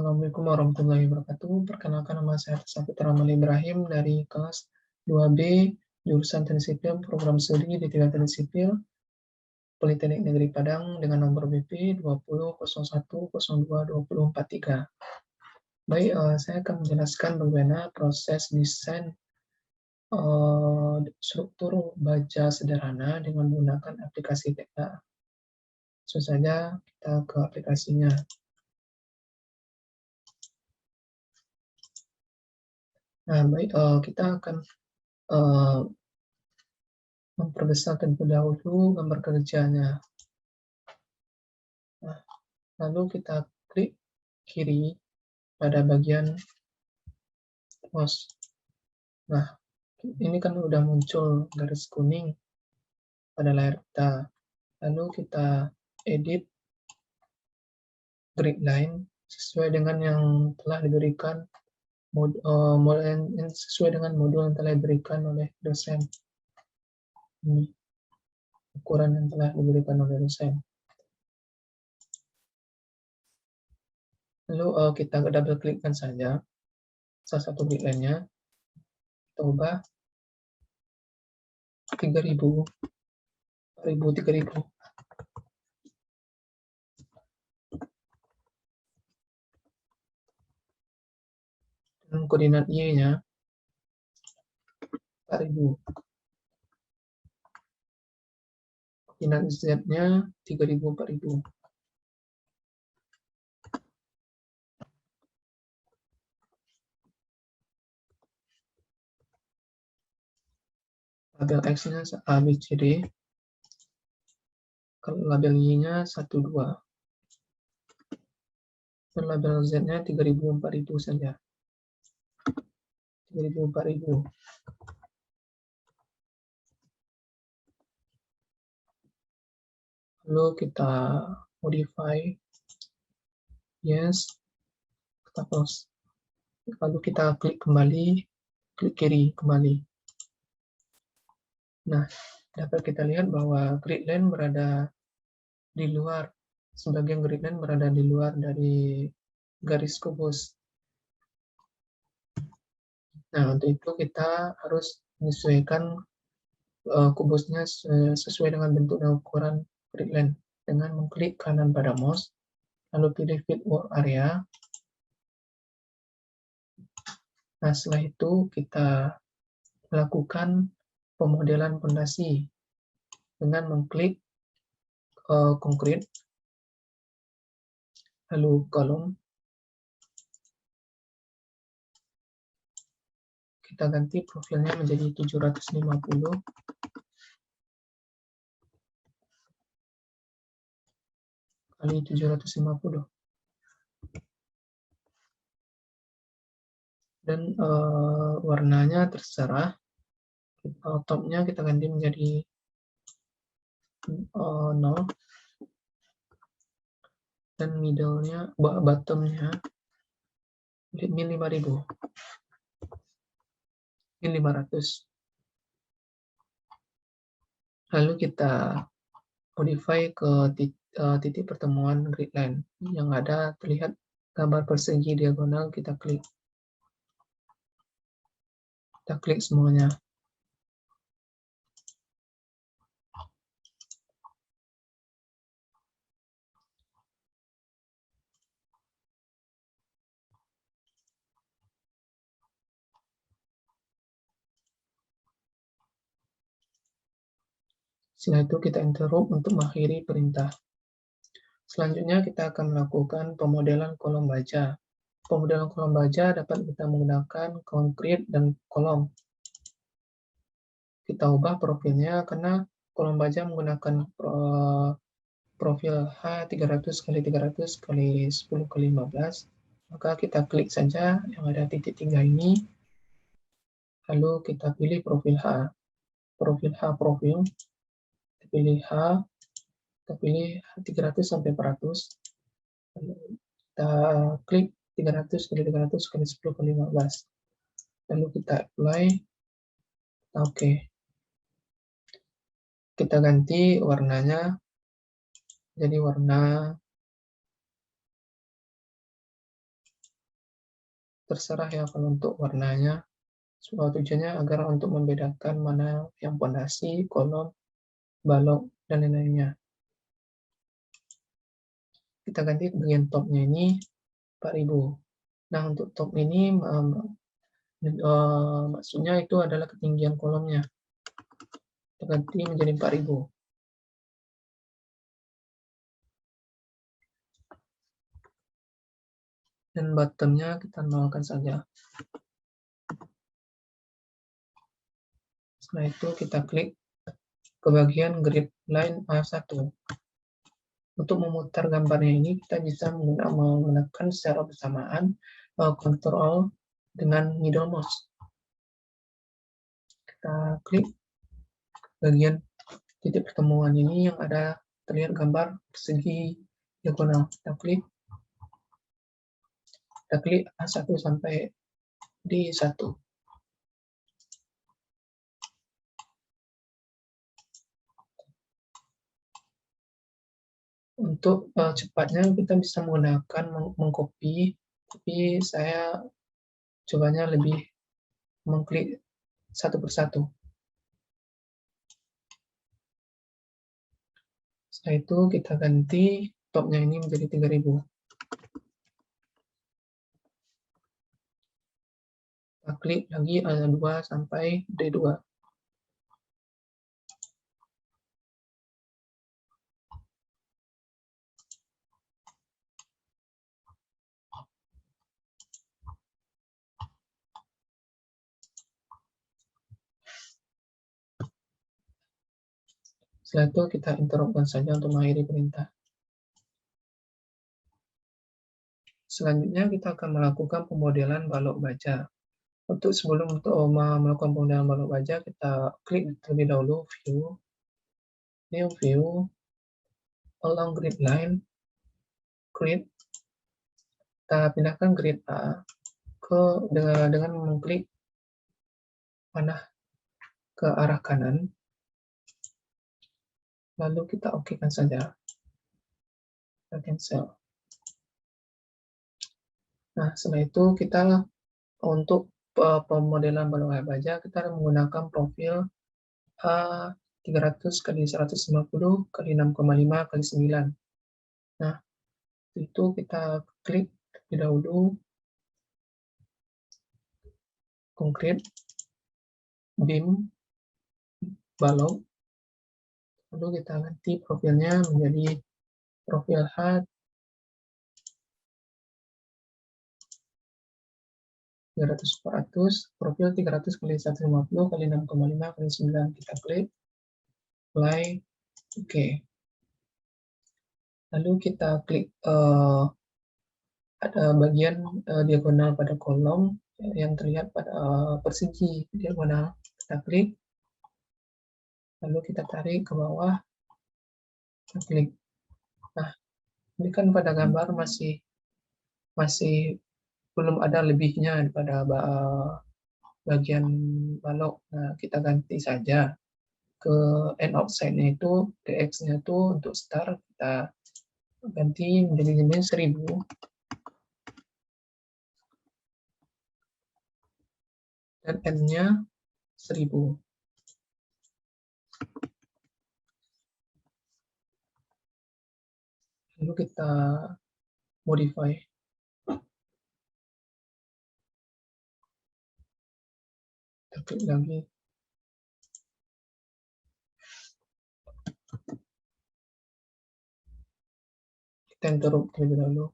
Assalamualaikum warahmatullahi wabarakatuh. Perkenalkan, nama saya Sapitra Mali Ibrahim dari kelas 2B jurusan Teknik Sipil, program studi D3 Teknik Sipil, Politeknik Negeri Padang dengan nomor BP 20.01.02.2043. Baik, saya akan menjelaskan bagaimana proses desain struktur baja sederhana dengan menggunakan aplikasi TEKA. Langsung saja kita ke aplikasinya. Nah, baik, kita akan memperbesar terlebih dahulu gambar kerjanya. Nah, lalu kita klik kiri pada bagian mouse. Nah, ini kan udah muncul garis kuning pada layar kita. Lalu kita edit grid line sesuai dengan yang telah diberikan sesuai dengan modul yang telah diberikan oleh dosen. Ini ukuran yang telah diberikan oleh dosen. Lalu kita double klikkan saja salah satu grid line-nya. Kita ubah 3000, 3000. Dan koordinat Y-nya 4000. Koordinat Z-nya 3000, 4000. Label X-nya A, B, C, D. Kalau label Y-nya 1, 2. Dan label Z-nya 3000, 4000 saja. 3000, 4000. Lalu kita modify. Yes. Kita close. Lalu kita klik kembali. Klik kiri kembali. Nah, dapat kita lihat bahwa grid line berada di luar. Sebagian grid line berada di luar dari garis kubus. Nah, untuk itu kita harus menyesuaikan kubusnya sesuai dengan bentuk dan ukuran grid line dengan mengklik kanan pada mouse, lalu pilih fit work area. Nah, setelah itu kita melakukan pemodelan fondasi dengan mengklik konkrit, lalu kolom. Kita ganti profilnya menjadi 750 kali 750. Dan warnanya terserah. Topnya kita ganti menjadi 0. Dan middle-nya, bottom-nya min 5000. Min 500. Lalu kita modify ke titik pertemuan grid line yang ada terlihat gambar persegi diagonal. Kita klik semuanya. Setelah itu kita interrupt untuk mengakhiri perintah. Selanjutnya kita akan melakukan pemodelan kolom baja. Pemodelan kolom baja dapat kita menggunakan konkrit dan kolom. Kita ubah profilnya karena kolom baja menggunakan profil H 300 x 300 x 10 x 15. Maka kita klik saja yang ada titik 3 ini. Lalu kita pilih profil H. Profil. Kita pilih H. Kita pilih 300 sampai 400. Lalu kita klik 300 x 300 x 10 x 15. Lalu kita apply. Oke. Kita ganti warnanya jadi warna terserah ya kalau untuk warnanya. Tujuannya agar untuk membedakan mana yang pondasi, kolom, balok, dan lain-lainnya. Kita ganti bagian topnya ini 4000. Nah, untuk top ini maksudnya itu adalah ketinggian kolomnya. Kita ganti menjadi 4000. Dan bottomnya kita nolkan saja. Setelah itu kita klik ke bagian grid line A1. Untuk memutar gambarnya ini kita bisa menggunakan secara bersamaan Ctrl dengan middle mouse. Kita klik bagian titik pertemuan ini yang ada terlihat gambar persegi diagonal. Kita klik A1 sampai di 1. Untuk cepatnya kita bisa menggunakan mengcopy, tapi saya cobanya lebih mengklik satu persatu. Setelah itu kita ganti topnya ini menjadi 3000. Kita klik lagi A2 sampai D2. Setelah itu kita interruptkan saja untuk mengakhiri perintah. Selanjutnya kita akan melakukan pemodelan balok baja. Sebelum melakukan pemodelan balok baja, kita klik terlebih dahulu New View, Along Grid Line, Grid. Kita pindahkan grid A dengan mengklik panah ke arah kanan. Lalu kita okekan saja. Kita cancel. Nah, setelah itu kita untuk pemodelan balok baja kita menggunakan profil A300 x 150 x 6,5 x 9. Nah, itu kita klik terlebih dahulu konkret beam balok, lalu kita ganti profilnya menjadi profil H 300-400, profil 300 x 150 x 6,5 x 9. Kita klik apply, oke. Lalu kita klik ada bagian diagonal pada kolom yang terlihat pada persegi diagonal. Kita klik, lalu kita tarik ke bawah, kita klik. Nah, ini kan pada gambar masih belum ada lebihnya pada bagian balok. Nah, kita ganti saja ke end outside-nya itu, dx-nya itu untuk start kita ganti menjadi 1000. Dan n-nya 1000. Lalu kita modify. Kita klik lagi. Kita interrupt terlebih dahulu.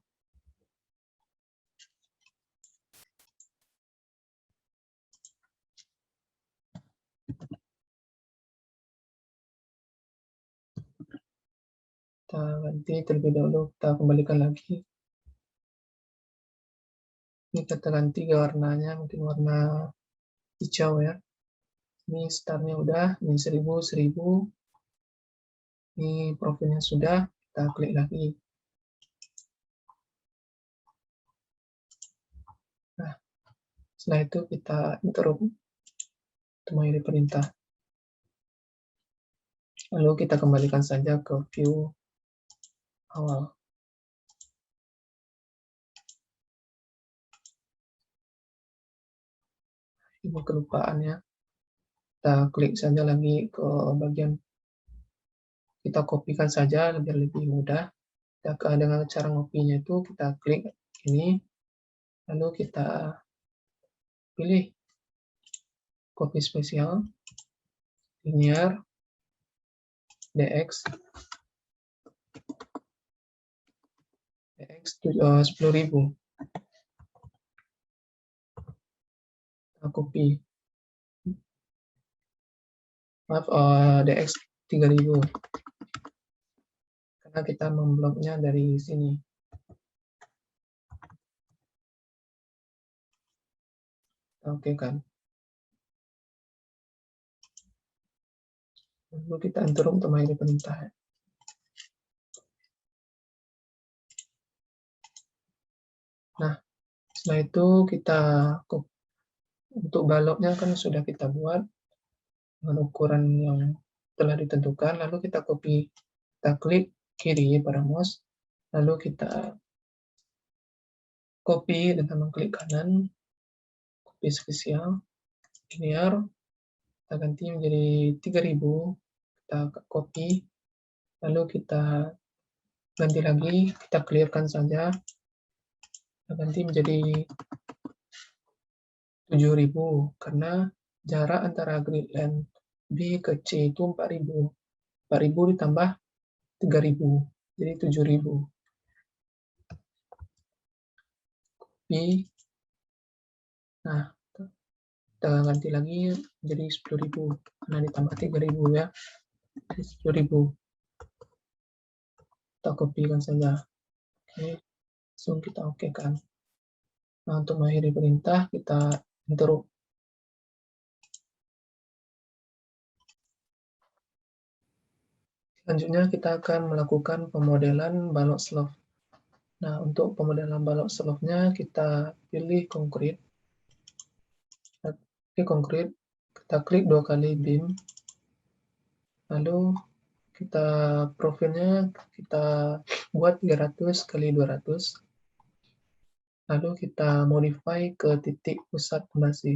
Kita ganti terlebih dahulu, kita kembalikan lagi. Ini kita ganti warnanya, mungkin warna hijau ya. Ini startnya udah, ini 1000. Ini profilnya sudah, kita klik lagi. Nah, setelah itu kita interrupt untuk mengakhiri perintah. Lalu kita kembalikan saja ke view awal. Ini kelupaannya. Kita klik saja lagi ke bagian, kita kopikan saja biar lebih mudah. Dengan cara ngopinya itu kita klik ini, lalu kita pilih copy spesial, linear, dx, 10.000. Kita copy, maaf, dx 3.000, karena kita membloknya dari sini. Oke kan. Lalu kita enter untuk mengakhiri perintah. Nah, setelah itu kita untuk baloknya kan sudah kita buat dengan ukuran yang telah ditentukan, lalu kita copy, kita klik kiri pada mouse, lalu kita copy dengan mengklik kanan, copy spesial, linear, kita ganti menjadi 3.000, kita copy, lalu kita ganti lagi, kita clearkan saja, kita ganti menjadi 7.000, karena jarak antara grid line B ke C itu 4.000. 4.000 ditambah 3.000, jadi 7.000. Copy. Nah, kita ganti lagi menjadi 10.000, karena ditambah 3.000 ya, jadi 10.000. Kita kopikan saja. Oke, langsung kita oke kan. Nah, untuk mengakhiri perintah, kita enter. Selanjutnya kita akan melakukan pemodelan balok slope. Nah, untuk pemodelan balok slope-nya kita pilih konkret. Oke, konkret. Kita klik 2 kali beam. Lalu kita profilnya kita buat 300 kali 200. Lalu kita modify ke titik pusat pondasi.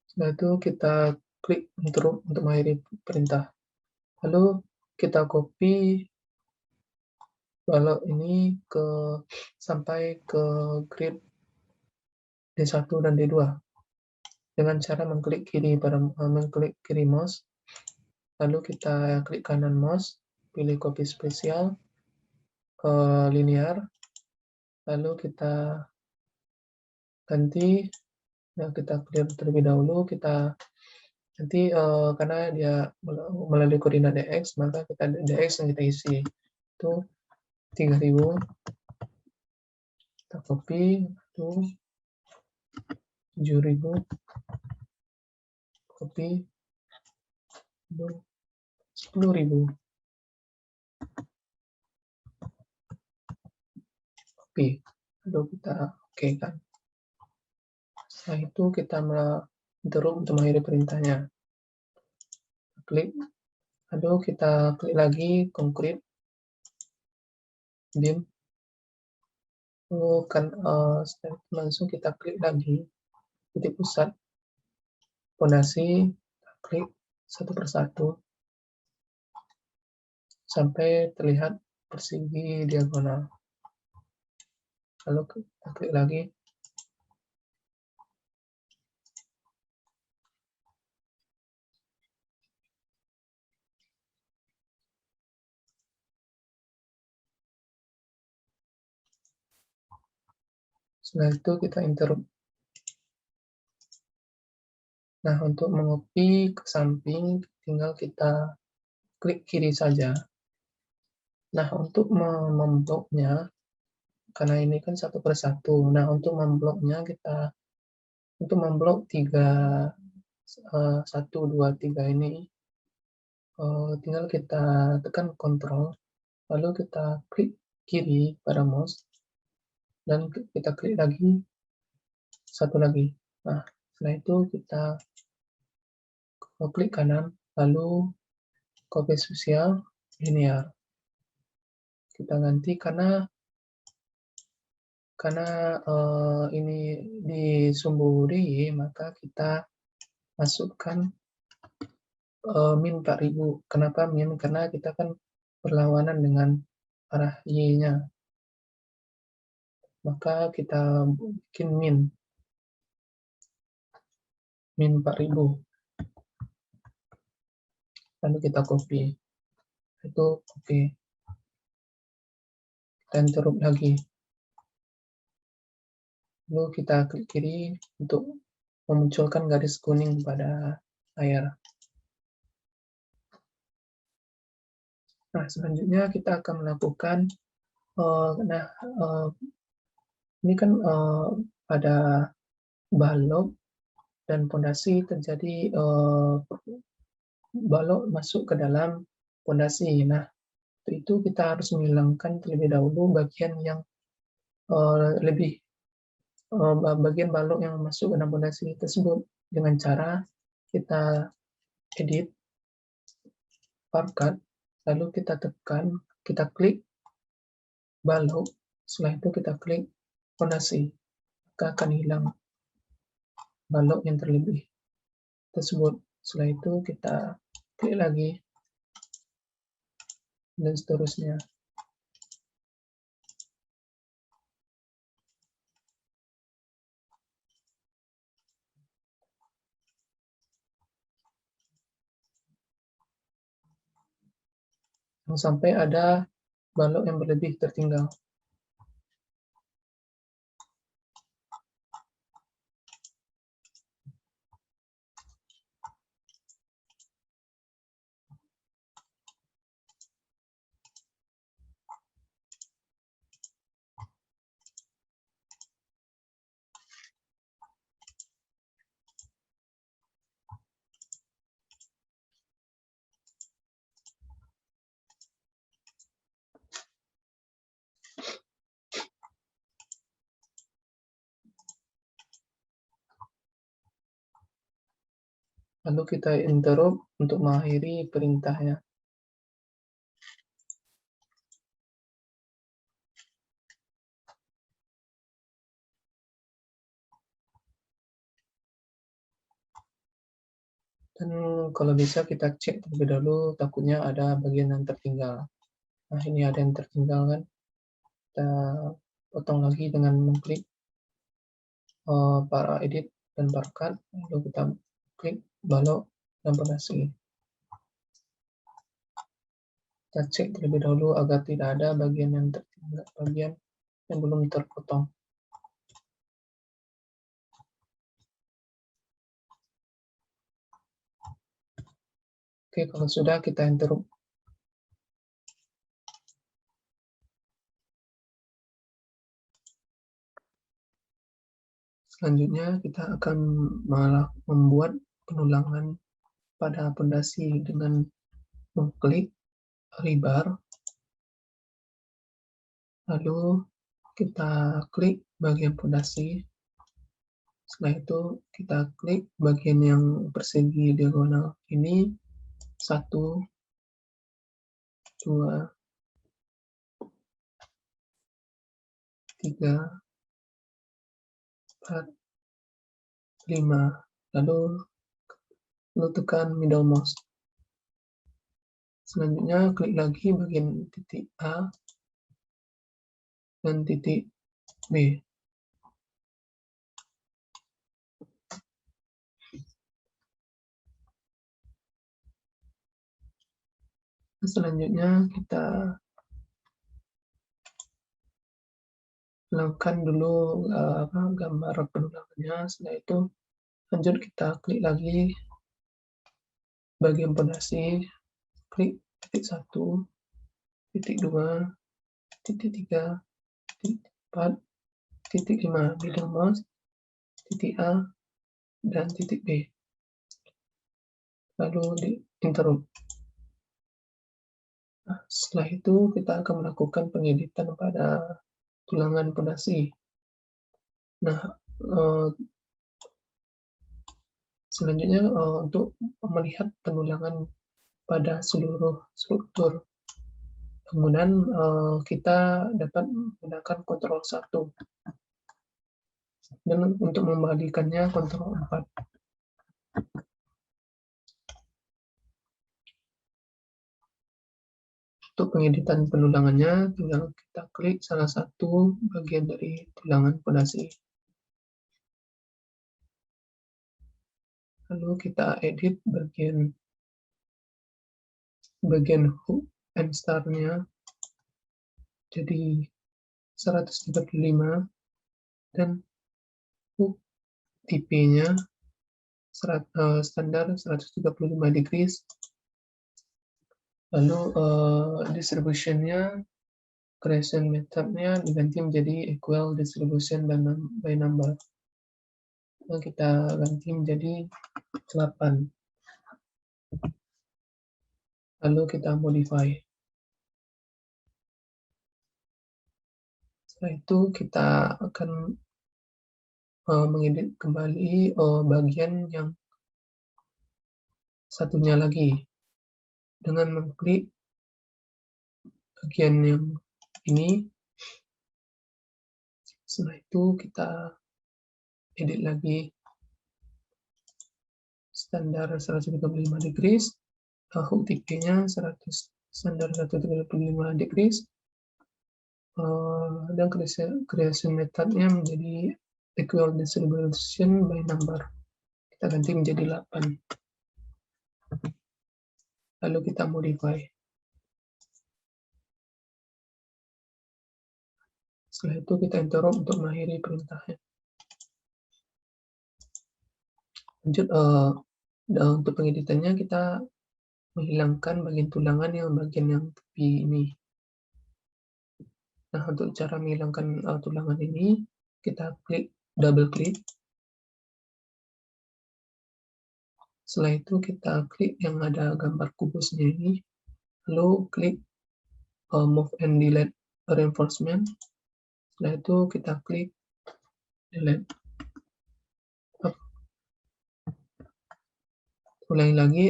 Setelah itu kita klik untuk mengakhiri perintah. Lalu kita copy balok ini sampai ke grid D1 dan D2 dengan cara mengklik kiri mouse, lalu kita klik kanan mouse, pilih copy spesial, linear, lalu kita ganti, ya kita clear terlebih dahulu, kita nanti karena dia melalui koordinat dx, maka kita dx yang kita isi itu 3.000, kita copy, itu 7.000, copy, 10.000, copy, lalu kita oke kan. Setelah itu kita terus untuk mengakhiri perintahnya. Klik, lalu kita klik lagi konkret beam. Kan langsung kita klik lagi titik pusat pondasi, klik satu persatu sampai terlihat persegi diagonal. Lalu kita klik lagi. Setelah itu kita interrupt. Nah, untuk mengopi ke samping, tinggal kita klik kiri saja. Nah, untuk membloknya, karena ini kan satu persatu. Nah, untuk membloknya untuk memblok 1, 2, 3 ini, tinggal kita tekan Ctrl, lalu kita klik kiri pada mouse, dan kita klik lagi, satu lagi. Nah, setelah itu kita klik kanan, lalu copy spesial, linear. Kita ganti karena Karena ini di sumbu DY, maka kita masukkan min 4000. Kenapa min? Karena kita kan berlawanan dengan arah Y-nya. Maka kita bikin min 4000. Lalu kita copy. Itu oke. Kita interrupt lagi. Lalu kita klik kiri untuk memunculkan garis kuning pada layar. Nah, selanjutnya kita akan melakukan, ini kan pada balok dan pondasi terjadi balok masuk ke dalam pondasi. Nah, itu kita harus menghilangkan terlebih dahulu bagian yang bagian balok yang masuk ke dalam pondasi tersebut dengan cara kita edit Parkat, lalu kita tekan, kita klik balok, setelah itu kita klik pondasi, maka akan hilang balok yang terlebih tersebut. Setelah itu kita klik lagi dan seterusnya. Sampai ada balok yang berlebih tertinggal. Lalu kita interrupt untuk mengakhiri perintahnya. Dan kalau bisa kita cek terlebih dahulu, takutnya ada bagian yang tertinggal. Nah, ini ada yang tertinggal kan. Kita potong lagi dengan mengklik para edit dan Parkat, lalu kita klik balok dan pondasi. Kita cek terlebih dahulu agar tidak ada bagian yang tertinggal, bagian yang belum terpotong. Oke, kalau sudah kita interrupt. Selanjutnya kita akan membuat penulangan pada pondasi dengan mengklik rebar, lalu kita klik bagian pondasi. Setelah itu kita klik bagian yang persegi diagonal ini, 1, 2, 3, 4, 5, lalu tekan middle mouse. Selanjutnya klik lagi bagian titik A dan titik B. Selanjutnya kita lakukan dulu gambar penulangannya. Setelah itu lanjut kita klik lagi bagian pondasi, klik titik 1, titik 2, titik 3, titik 4, titik 5, middle mouse, titik A, dan titik B. Lalu di interrupt. Nah, setelah itu kita akan melakukan pengeditan pada tulangan pondasi. Nah, selanjutnya untuk melihat penulangan pada seluruh struktur Kemudian kita dapat menggunakan kontrol 1. Dan untuk membalikannya kontrol 4. Untuk pengeditan penulangannya, tinggal kita klik salah satu bagian dari tulangan fondasi. Lalu kita edit bagian hook and star-nya jadi 135 dan hook tipe-nya standar 135 degrees. Lalu distribution-nya, creation method-nya diganti menjadi equal distribution by number. Nah, kita ganti menjadi 8. Lalu kita modify. Setelah itu kita akan mengedit kembali bagian yang satunya lagi dengan mengklik bagian yang ini. Setelah itu kita edit lagi standar 135 degrees, hook tipe-nya standar 135 degrees, dan creation method-nya menjadi equal distribution by number. Kita ganti menjadi 8. Lalu kita modify. Setelah itu kita interrupt untuk mengakhiri perintahnya. Lanjut, untuk pengeditannya kita menghilangkan bagian tulangan bagian yang tepi ini. Nah, untuk cara menghilangkan tulangan ini, kita double klik. Setelah itu kita klik yang ada gambar kubusnya ini, lalu klik move and delete reinforcement. Setelah itu kita klik delete. Ulangi lagi,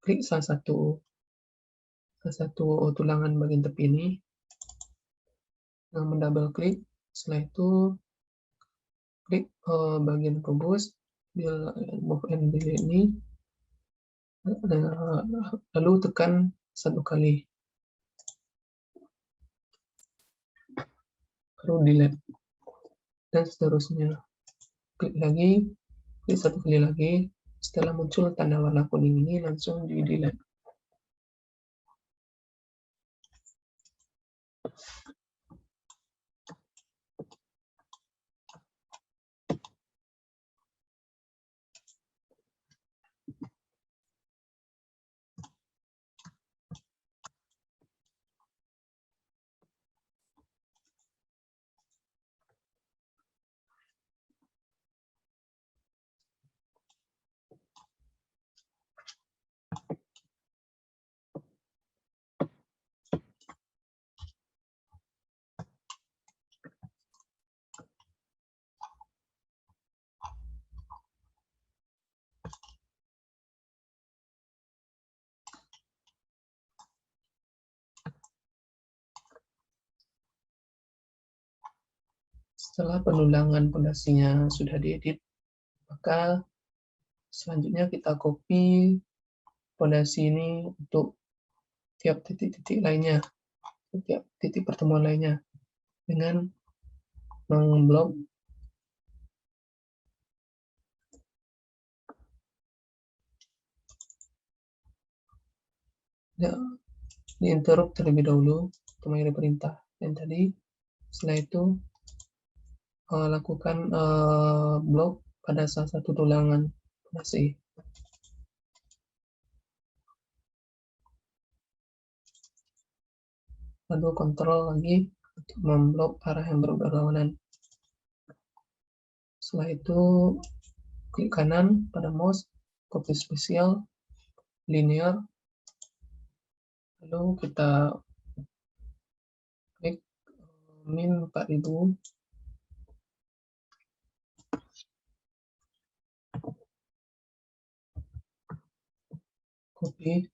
klik salah satu tulangan bagian tepi ini, yang mendouble klik. Setelah itu klik bagian kubus, move and delete ini, lalu tekan 1 kali, baru delete, dan seterusnya. Klik lagi, klik 1 kali lagi. Setelah muncul tanda warna kuning ini, langsung di delete. Setelah penulangan fondasinya sudah diedit, maka selanjutnya kita copy fondasi ini untuk tiap titik-titik lainnya, tiap titik pertemuan lainnya, dengan mengblok di interrupt terlebih dahulu untuk mengakhiri perintah yang tadi. Setelah itu lakukan blok pada salah satu tulangan fondasi. Lalu kontrol lagi untuk memblok arah yang berlawanan. Setelah itu klik kanan pada mouse, copy spesial, linear, lalu kita klik min 4000, copy,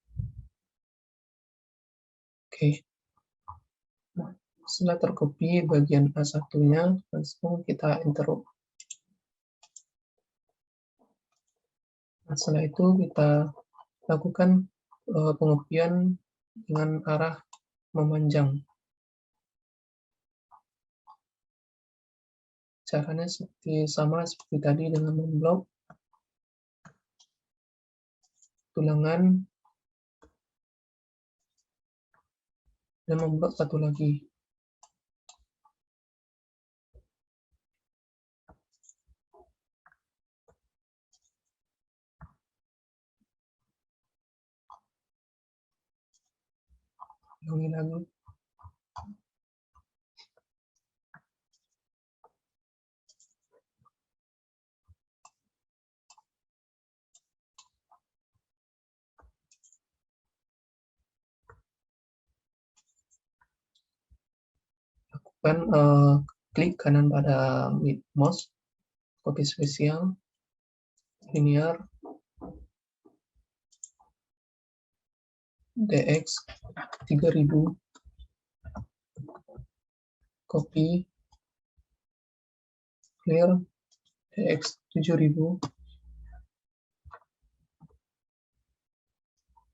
oke. Setelah tercopy bagian A1-nya, langsung kita interrupt. Nah, setelah itu kita lakukan pengopian dengan arah memanjang. Caranya sama seperti tadi dengan memblok tulangan dan memblok satu lagi. Ulangi lagi. Lakukan klik kanan pada mouse, copy spesial, linear, DX 3000, copy, clear, DX 7000,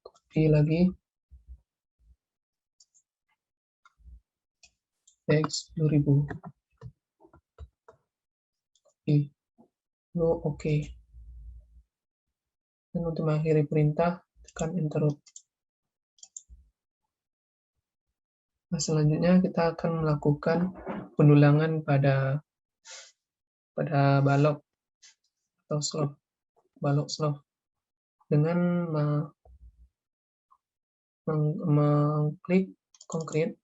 copy lagi, DX 2000, copy, lalu OK. Dan untuk mengakhiri perintah, tekan Enter. Nah, selanjutnya kita akan melakukan pendulangan pada balok atau slope, balok slope dengan mengklik konkret,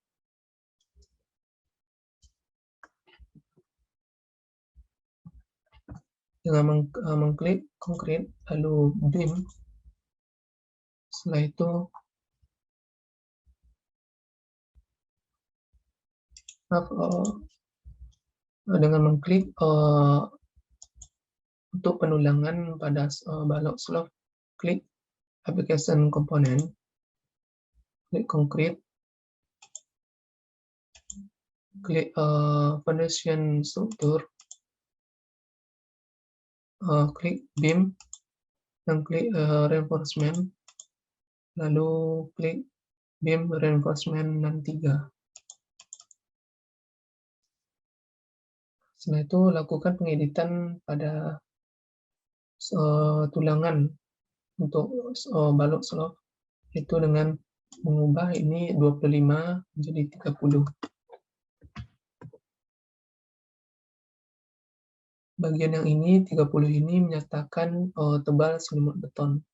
dengan mengklik konkret lalu beam. Setelah itu dengan mengklik untuk pendulangan pada balok slope, klik application component, klik konkret, klik foundation structure, klik beam, dan klik reinforcement, lalu klik beam reinforcement 63. Setelah itu lakukan pengeditan pada tulangan untuk balok slope, itu dengan mengubah ini 25 menjadi 30. Bagian yang ini 30 ini menyatakan tebal selimut beton.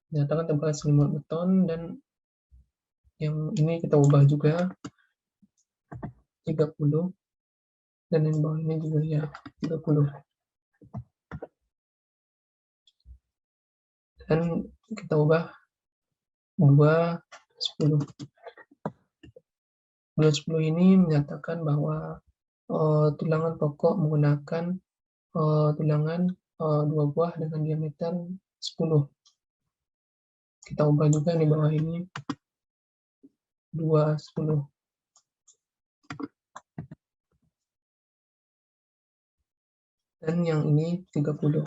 Menyatakan tebal selimut beton, dan yang ini kita ubah juga 30, dan yang bawah ini juga ya 30. Dan kita ubah 210. 210 ini menyatakan bahwa tulangan pokok menggunakan tulangan 2 buah dengan diameter 10. Kita ubah juga di bawah ini 210. Dan yang ini 30.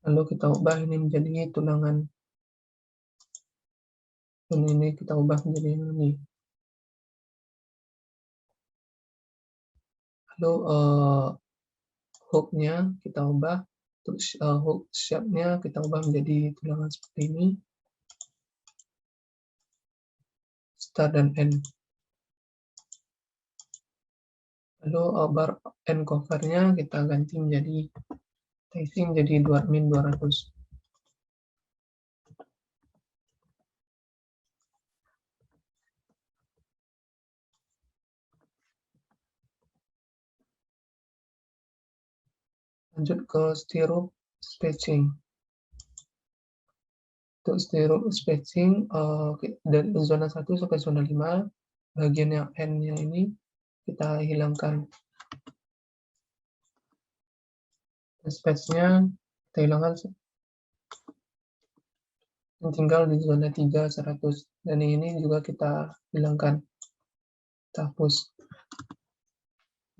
Lalu kita ubah ini menjadi tulangan. Dan ini kita ubah menjadi ini. Lalu hook-nya kita ubah, terus hook shape-nya kita ubah menjadi tulangan seperti ini. Start dan end. Lalu bar end cover-nya kita ganti menjadi tracing jadi 200. Lanjut ke stirrup spacing. Untuk stirrup spacing dari zona 1 sampai zona 5, bagian yang end-nya ini kita hilangkan. Space-nya kita hilangkan yang tinggal di zona 3 100, dan ini juga kita hilangkan, kita hapus.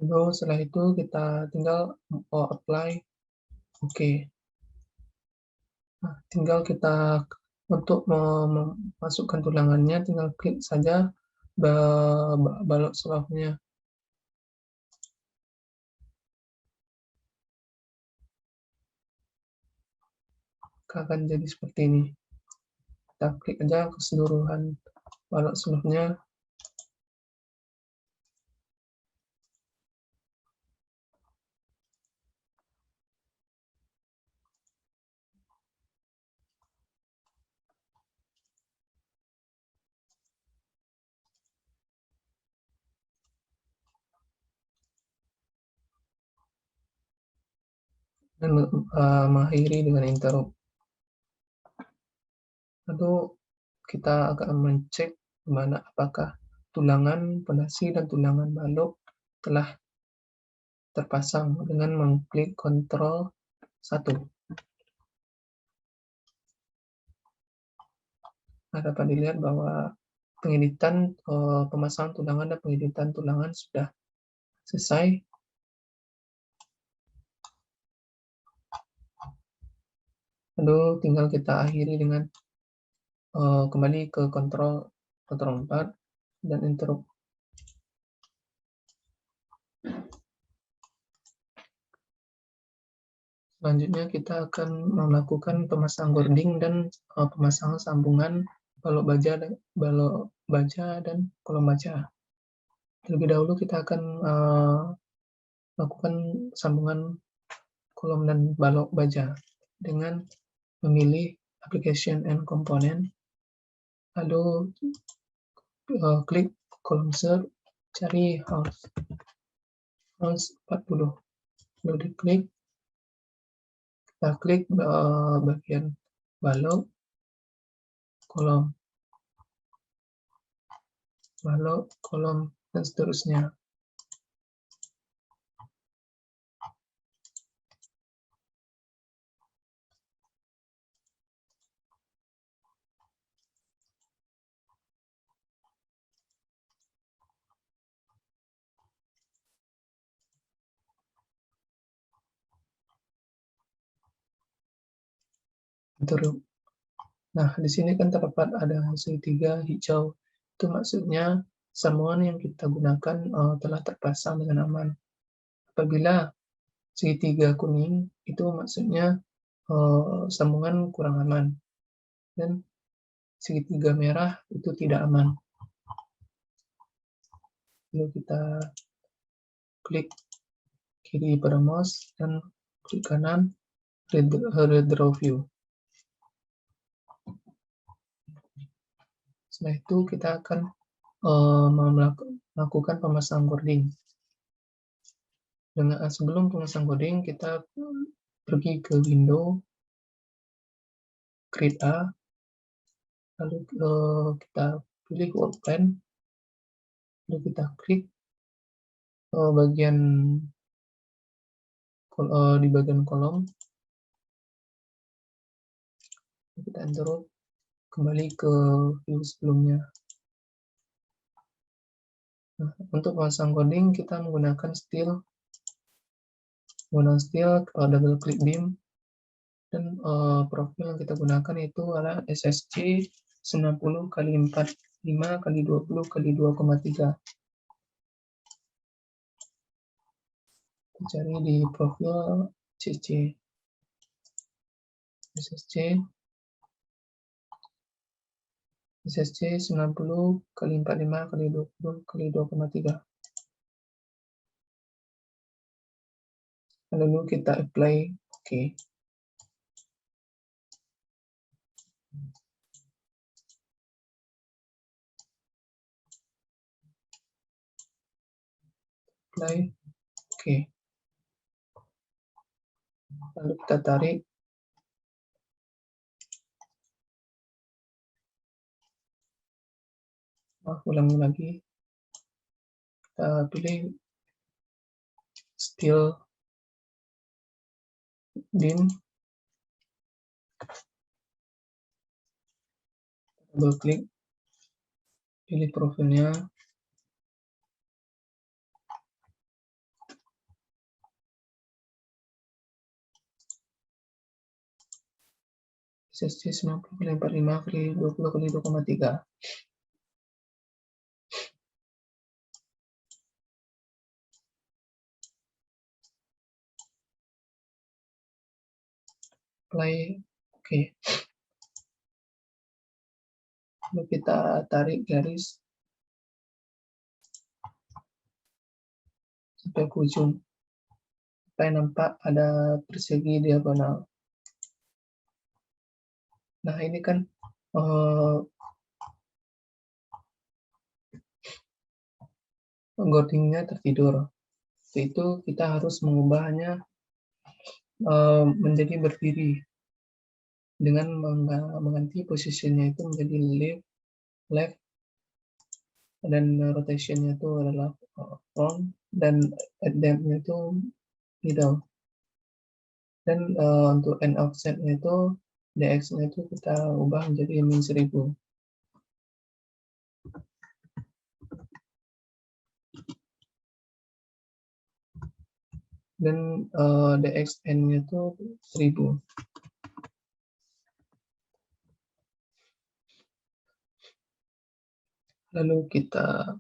Lalu setelah itu kita tinggal apply, oke. Nah, tinggal kita untuk memasukkan tulangannya, tinggal klik saja balok selapnya. Akan jadi seperti ini. Kita klik aja keseluruhan balok selapnya. Dan mengakhiri dengan interrupt. Lalu kita akan mencek mana apakah tulangan pondasi dan tulangan balok telah terpasang dengan mengklik Ctrl 1. Nah, dapat dilihat bahwa pengeditan pemasangan tulangan dan pengeditan tulangan sudah selesai. Lalu tinggal kita akhiri dengan kembali ke Ctrl 4 dan interrupt. Selanjutnya kita akan melakukan pemasangan gording dan pemasangan sambungan balok baja dan kolom baja. Terlebih dahulu kita akan lakukan sambungan kolom dan balok baja dengan memilih application and component, lalu klik kolom search, cari house 40, lalu diklik, kita klik bagian balok, kolom, dan seterusnya. Nah, di sini kan terdapat ada segitiga hijau. Itu maksudnya sambungan yang kita gunakan telah terpasang dengan aman. Apabila segitiga kuning, itu maksudnya sambungan kurang aman. Dan segitiga merah itu tidak aman. Lalu kita klik kiri pada mouse dan klik kanan redraw view. Setelah itu kita akan melakukan pemasangan gording. Sebelum pemasangan gording, kita pergi ke window, create A, lalu kita pilih work plan, lalu kita klik bagian di bagian kolom, kita interrupt, kembali ke view sebelumnya. Nah, untuk pasang coding kita menggunakan steel, double click beam, dan profil yang kita gunakan itu adalah SSC 90x45x20x2,3. Cari di profil CC SSC 90x45x20x2,3. Lalu kita apply, oke. Apply, oke. Lalu kita tarik. Ulangi lagi. Kita pilih steel beam. double klik, pilih profilnya, SSD 90x45 kali 20 kali 2,3. Play, oke. Lalu kita tarik garis sampai ke ujung, sampai nampak ada persegi diagonal. Nah, ini kan Goldingnya tertidur. Itu kita harus mengubahnya menjadi berdiri dengan mengganti posisinya itu menjadi left, dan rotationnya itu adalah front, dan depth-nya itu middle. Dan untuk end offset-nya itu dx-nya itu kita ubah menjadi -1000. Dan dxn-nya itu 1000. Lalu kita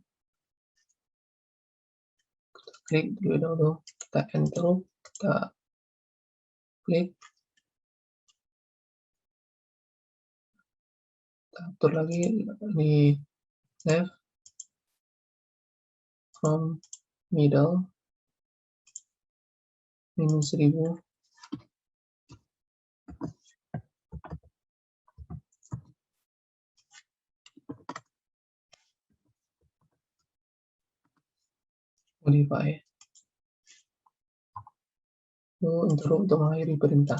klik dulu dahulu, kita enter, kita klik, kita atur lagi di left, from, middle, -1000. Modify. Itu untuk mengakhiri perintah.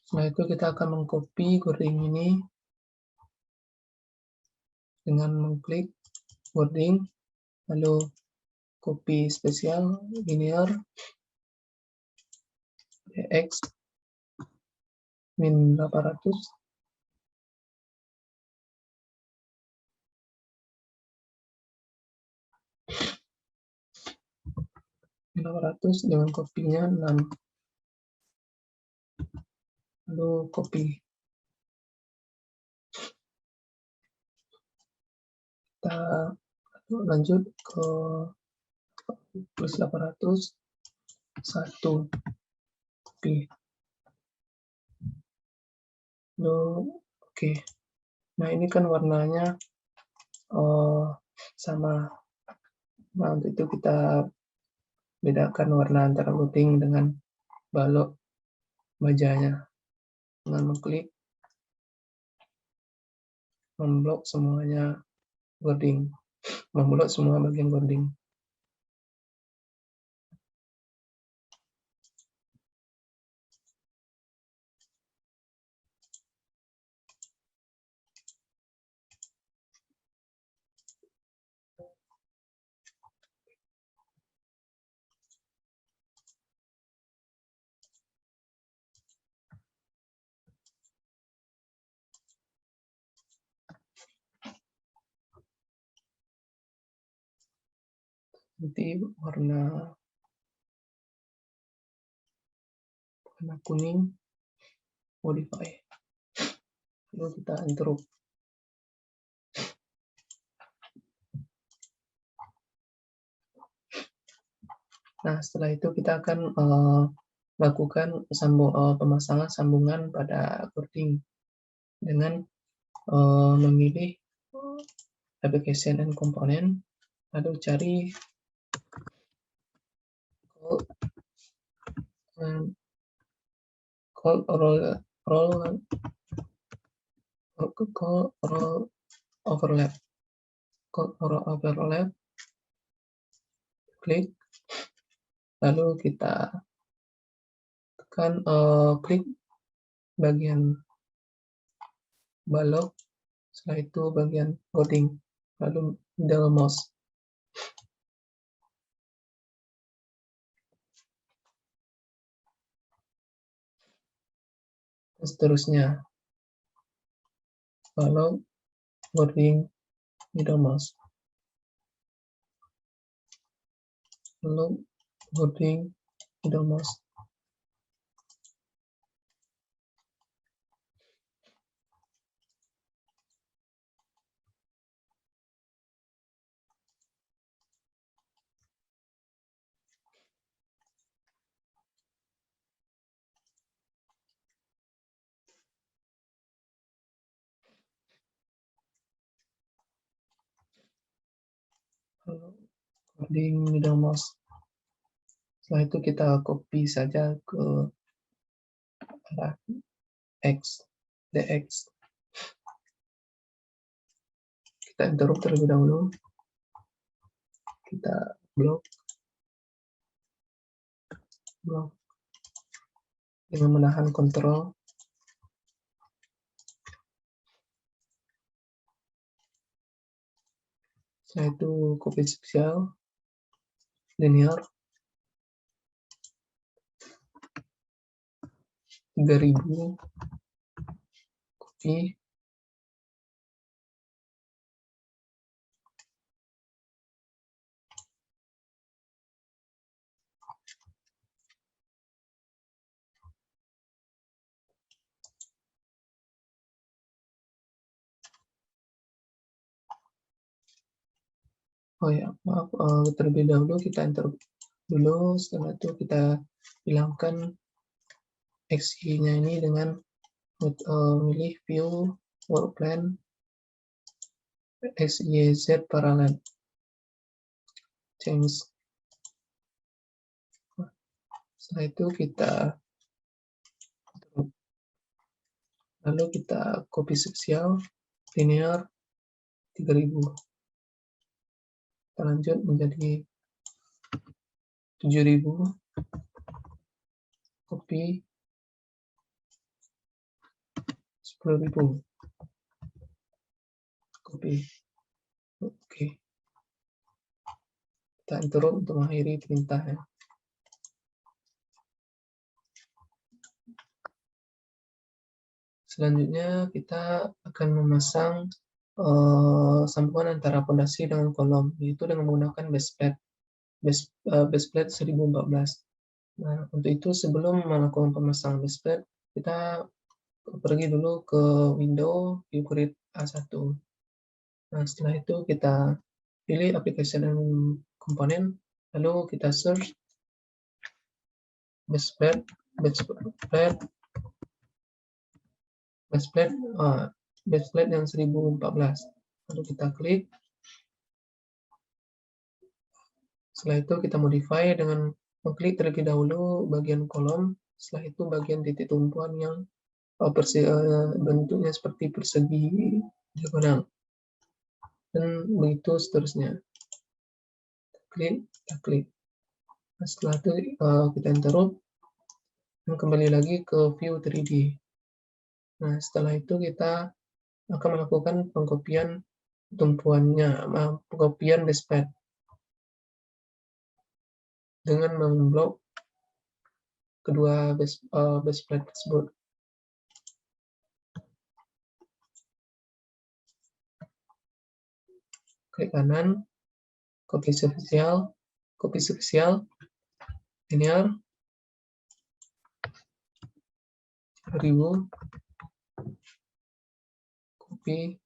Setelah itu kita akan mengcopy wording ini dengan mengklik wording, lalu copy spesial linear dx -800, dengan kopinya 6, lalu copy. Kita lanjut ke +800, 1, copy. Lalu oke. Nah, ini kan warnanya sama. Nah, untuk itu kita bedakan warna antara loading dengan balok bajanya dengan mengklik memblok semuanya wording, memblok semua bagian wording. Nanti warna kuning, modify. Lalu kita enter. Nah, setelah itu kita akan lakukan pemasangan sambungan pada wording dengan memilih application and component, lalu cari call overlap, klik, lalu kita tekan klik bagian balok, setelah itu bagian wording, lalu middle mouse. dan seterusnya. Follow wording middle mouse. Follow wording middle mouse. Follow wording middle mouse. Setelah itu kita copy saja ke arah X, DX. Kita interrupt terlebih dahulu. Kita blok dengan menahan kontrol. Setelah itu copy spesial, linear, 3000, copy, oh ya maaf, terlebih dahulu kita enter dulu. Setelah itu kita hilangkan XY-nya ini dengan milih view work plan XYZ parallel, change. Setelah itu kita lalu kita copy spesial, linear, 3000. Kita lanjut menjadi 7000, copy 10.000, copy. Oke, kita interrupt untuk mengakhiri perintahnya. Selanjutnya kita akan memasang sambungan antara fondasi dengan kolom, yaitu dengan menggunakan baseplate 1014. Nah, untuk itu sebelum melakukan pemasangan baseplate, kita pergi dulu ke window view grid A1. Nah, setelah itu kita pilih application dan komponen, lalu kita search baseplate yang 1014. Lalu kita klik. Setelah itu kita modify dengan mengklik terlebih dahulu bagian kolom, setelah itu bagian titik tumpuan yang bentuknya seperti persegi diagonal, dan begitu seterusnya. Kita klik. Nah, setelah itu kita interrupt dan kembali lagi ke view 3D. Nah, setelah itu kita akan melakukan pengkopian tumpuannya, pengkopian baseplate dengan memblok kedua baseplate tersebut. Klik kanan, copy spesial, linear, 1000, copy,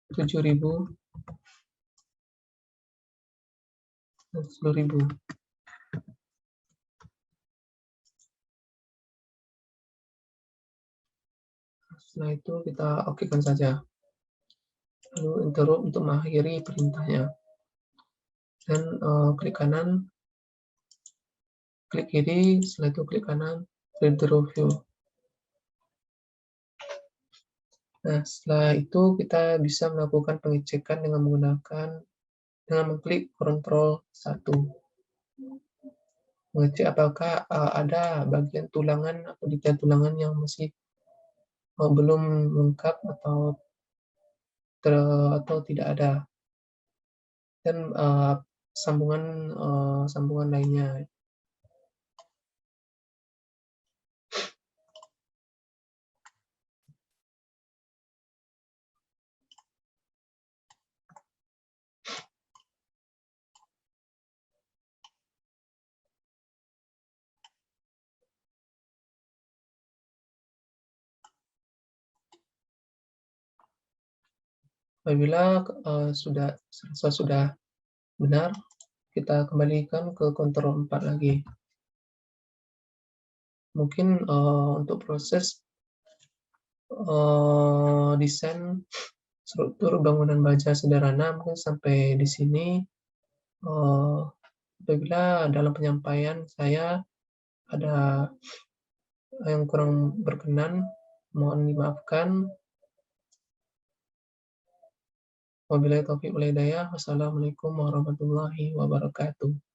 dan 10.000. Setelah itu kita okekan saja. Lalu interrupt untuk mengakhiri perintahnya. Dan klik kanan, klik kiri, setelah itu klik kanan, read the view. Nah, setelah itu kita bisa melakukan pengecekan dengan mengklik Ctrl 1. Mengecek apakah ada bagian tulangan atau detail tulangan yang masih belum lengkap atau tidak ada. Dan sambungan lainnya. Apabila sudah benar, kita kembalikan ke kontrol 4 lagi. Mungkin untuk proses desain struktur bangunan baja sederhana mungkin sampai di sini. Apabila dalam penyampaian saya ada yang kurang berkenan, mohon dimaafkan. Wabillahi taufiq wal hidayah. Wassalamualaikum warahmatullahi wabarakatuh.